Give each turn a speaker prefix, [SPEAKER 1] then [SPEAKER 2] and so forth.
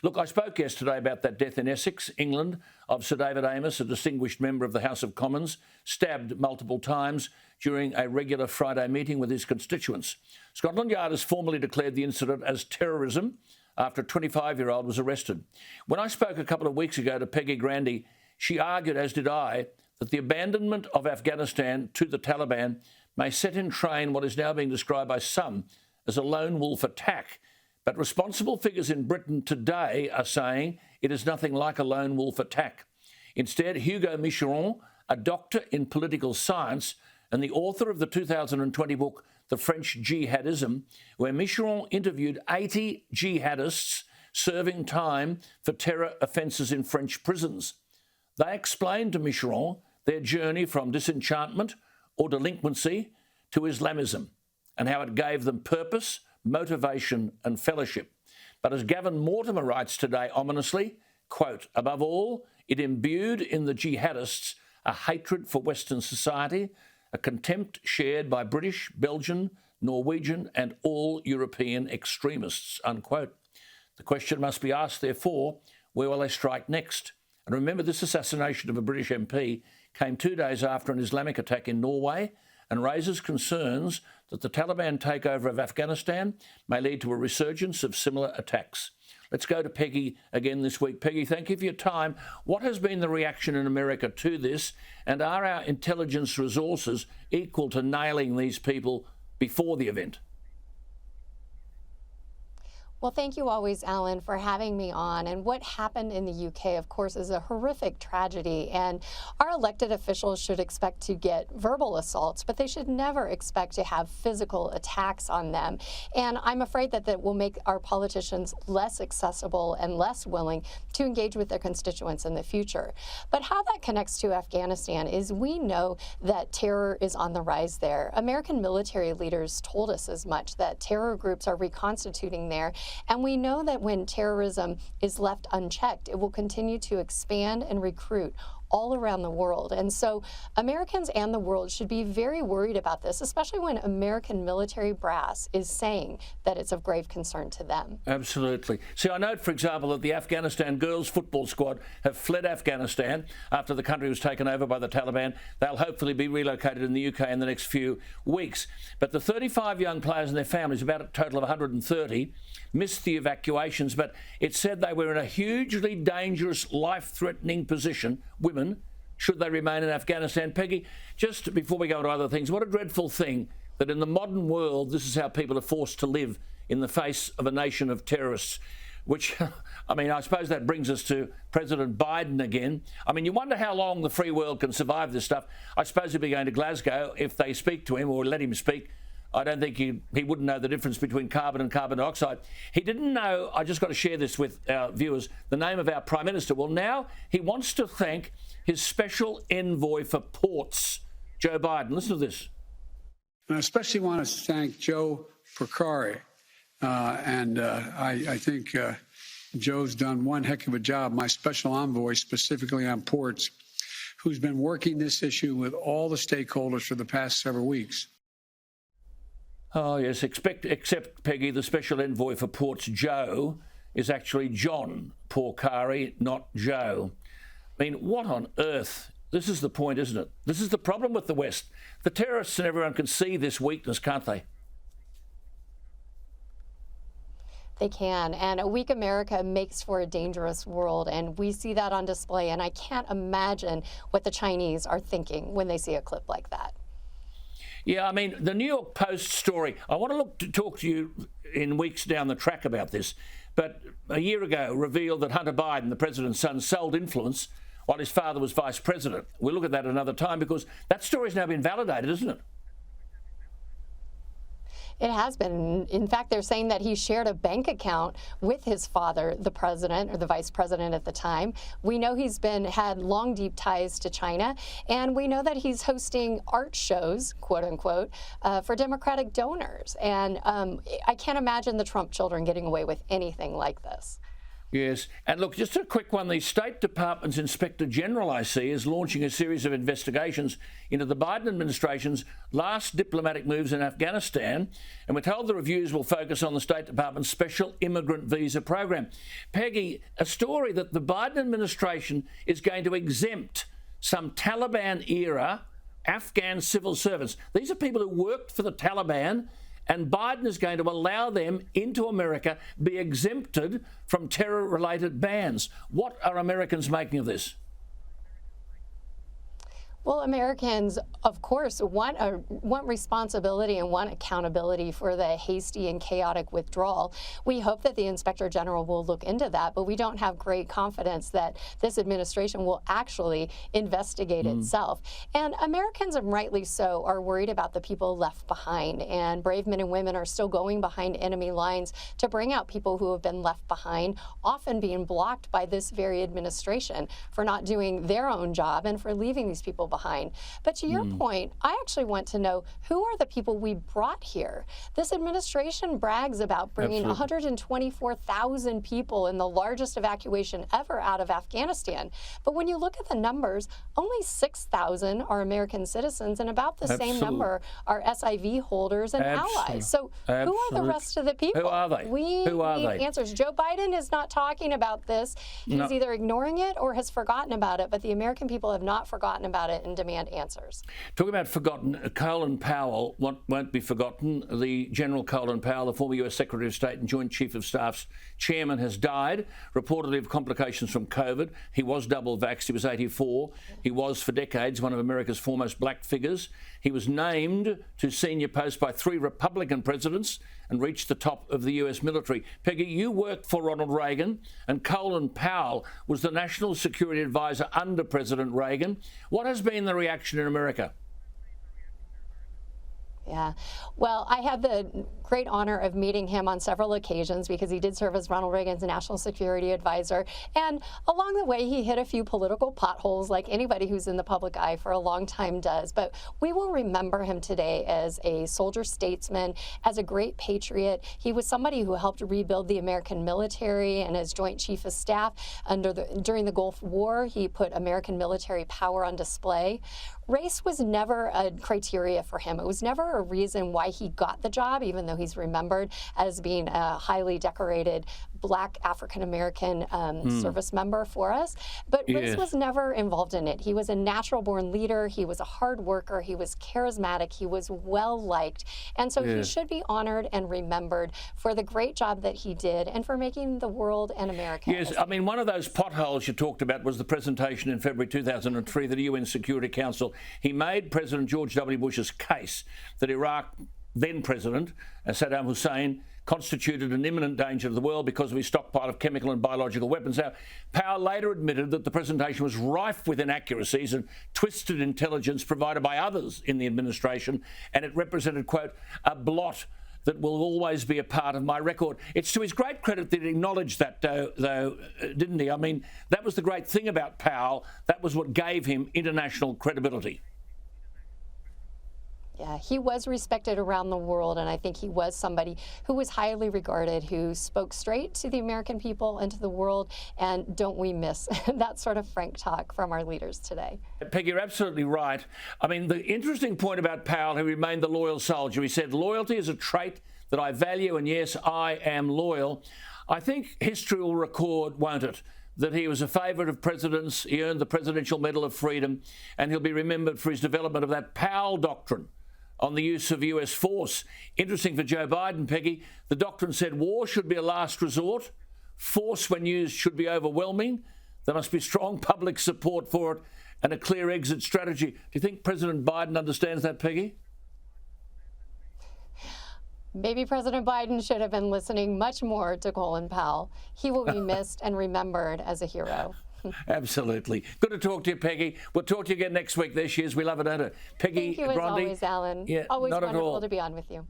[SPEAKER 1] Look, I spoke yesterday about that death in Essex, England, of Sir David Amess, a distinguished member of the House of Commons, stabbed multiple times during a regular Friday meeting with his constituents. Scotland Yard has formally declared the incident as terrorism after a 25-year-old was arrested. When I spoke a couple of weeks ago to Peggy Grande, she argued, as did I, that the abandonment of Afghanistan to the Taliban may set in train what is now being described by some as a lone wolf attack. But responsible figures in Britain today are saying it is nothing like a lone wolf attack. Instead, Hugo Micheron, a doctor in political science and the author of the 2020 book, The French Jihadism, where Micheron interviewed 80 jihadists serving time for terror offences in French prisons. They explained to Micheron their journey from disenchantment or delinquency to Islamism and how it gave them purpose, motivation and fellowship. But as Gavin Mortimer writes today ominously, quote, above all, it imbued in the jihadists a hatred for Western society, a contempt shared by British, Belgian, Norwegian and all European extremists, unquote. The question must be asked, therefore, where will they strike next? And remember, this assassination of a British MP came 2 days after an Islamic attack in Norway and raises concerns that the Taliban takeover of Afghanistan may lead to a resurgence of similar attacks. Let's go to Peggy again this week. Peggy, thank you for your time. What has been the reaction in America to this, and are our intelligence resources equal to nailing these people before the event?
[SPEAKER 2] Well, thank you always, Alan, for having me on. And what happened in the UK, of course, is a horrific tragedy. And our elected officials should expect to get verbal assaults, but they should never expect to have physical attacks on them. And I'm afraid that that will make our politicians less accessible and less willing to engage with their constituents in the future. But how that connects to Afghanistan is we know that terror is on the rise there. American military leaders told us as much, that terror groups are reconstituting there. And we know that when terrorism is left unchecked, it will continue to expand and recruit all around the world. And so Americans and the world should be very worried about this, especially when American military brass is saying that it's of grave concern to them.
[SPEAKER 1] Absolutely. See, I note, for example, that the Afghanistan girls football squad have fled Afghanistan after the country was taken over by the Taliban. They'll hopefully be relocated in the UK in the next few weeks. But the 35 young players and their families, about a total of 130, missed the evacuations, but it said they were in a hugely dangerous, life-threatening position, women, should they remain in Afghanistan. Peggy, just before we go to other things, what a dreadful thing that in the modern world, this is how people are forced to live in the face of a nation of terrorists, which, I mean, I suppose that brings us to President Biden again. I mean, you wonder how long the free world can survive this stuff. I suppose he'll be going to Glasgow if they speak to him or let him speak. I don't think he wouldn't know the difference between carbon and carbon dioxide. He didn't know, I just got to share this with our viewers, the name of our Prime Minister. Well, now he wants to thank his special envoy for ports, Joe Biden. Listen to this.
[SPEAKER 3] And I especially want to thank Joe Porcari. I think Joe's done one heck of a job, my special envoy specifically on ports, who's been working this issue with all the stakeholders for the past several weeks.
[SPEAKER 1] Oh, yes, except, Peggy, the special envoy for ports, Joe, is actually John Porcari, not Joe. I mean, what on earth? This is the point, isn't it? This is the problem with the West. The terrorists and everyone can see this weakness, can't they?
[SPEAKER 2] They can. And a weak America makes for a dangerous world. And we see that on display. And I can't imagine what the Chinese are thinking when they see a clip like that.
[SPEAKER 1] Yeah, I mean, the New York Post story, I want to talk to you in weeks down the track about this, but a year ago revealed that Hunter Biden, the president's son, sold influence while his father was vice president. We'll look at that another time because that story's now been validated, isn't it?
[SPEAKER 2] It has been. In fact, they're saying that he shared a bank account with his father, the president or the vice president at the time. We know he's had long, deep ties to China, and we know that he's hosting art shows, quote unquote, for Democratic donors. And I can't imagine the Trump children getting away with anything like this.
[SPEAKER 1] Yes. And look, just a quick one. The State Department's Inspector General, I see, is launching a series of investigations into the Biden administration's last diplomatic moves in Afghanistan. And we're told the reviews will focus on the State Department's special immigrant visa program. Peggy, a story that the Biden administration is going to exempt some Taliban-era Afghan civil servants. These are people who worked for the Taliban, and Biden is going to allow them into America, be exempted from terror-related bans. What are Americans making of this?
[SPEAKER 2] Well, Americans, of course, want responsibility and want accountability for the hasty and chaotic withdrawal. We hope that the Inspector General will look into that, but we don't have great confidence that this administration will actually investigate itself. And Americans, and rightly so, are worried about the people left behind. And brave men and women are still going behind enemy lines to bring out people who have been left behind, often being blocked by this very administration for not doing their own job and for leaving these people behind. But to your point, I actually want to know, who are the people we brought here? This administration brags about bringing 124,000 people in the largest evacuation ever out of Afghanistan. But when you look at the numbers, only 6,000 are American citizens, and about the same number are SIV holders and allies. So who are the rest of the people?
[SPEAKER 1] Who are they?
[SPEAKER 2] We need answers. Joe Biden is not talking about this. He's either ignoring it or has forgotten about it, but the American people have not forgotten about it and demand answers.
[SPEAKER 1] Talking about forgotten, Colin Powell won't be forgotten. The General Colin Powell, the former US Secretary of State and Joint Chief of Staff's chairman, has died, reportedly of complications from COVID. He was double vaxxed. He was 84. He was, for decades, one of America's foremost black figures. He was named to senior posts by 3 Republican presidents and reached the top of the US military. Peggy, you worked for Ronald Reagan, and Colin Powell was the national security advisor under President Reagan. What has been the reaction in America?
[SPEAKER 2] Yeah. Well, I had the great honor of meeting him on several occasions because he did serve as Ronald Reagan's national security advisor. And along the way, he hit a few political potholes like anybody who's in the public eye for a long time does. But we will remember him today as a soldier statesman, as a great patriot. He was somebody who helped rebuild the American military, and as Joint Chief of Staff during the Gulf War, he put American military power on display. Race was never a criteria for him. It was never a reason why he got the job, even though he's remembered as being a highly decorated Black African-American service member for us. But race was never involved in it. He was a natural-born leader. He was a hard worker. He was charismatic. He was well-liked. And so he should be honored and remembered for the great job that he did and for making the world and America.
[SPEAKER 1] Yes, I mean, one of those potholes you talked about was the presentation in February 2003 of the UN Security Council. He made President George W. Bush's case that Iraq then President Saddam Hussein constituted an imminent danger to the world because of his stockpile of chemical and biological weapons. Now, Powell later admitted that the presentation was rife with inaccuracies and twisted intelligence provided by others in the administration, and it represented, quote, a blot that will always be a part of my record. It's to his great credit that he acknowledged that, though, didn't he? I mean, that was the great thing about Powell. That was what gave him international credibility.
[SPEAKER 2] Yeah, he was respected around the world, and I think he was somebody who was highly regarded, who spoke straight to the American people and to the world, and don't we miss that sort of frank talk from our leaders today.
[SPEAKER 1] Peggy, you're absolutely right. I mean, the interesting point about Powell, he remained the loyal soldier. He said, loyalty is a trait that I value, and yes, I am loyal. I think history will record, won't it, that he was a favourite of presidents, he earned the Presidential Medal of Freedom, and he'll be remembered for his development of that Powell doctrine on the use of US force. Interesting for Joe Biden, Peggy, the doctrine said war should be a last resort, force when used should be overwhelming, there must be strong public support for it, and a clear exit strategy. Do you think President Biden understands that, Peggy?
[SPEAKER 2] Maybe President Biden should have been listening much more to Colin Powell. He will be missed and remembered as a hero.
[SPEAKER 1] Absolutely. Good to talk to you, Peggy. We'll talk to you again next week. There she is. We love it, don't it? Peggy
[SPEAKER 2] Thank you,
[SPEAKER 1] Grande.
[SPEAKER 2] as always, Alan.
[SPEAKER 1] Yeah,
[SPEAKER 2] always
[SPEAKER 1] not at
[SPEAKER 2] wonderful
[SPEAKER 1] all.
[SPEAKER 2] to be on with you.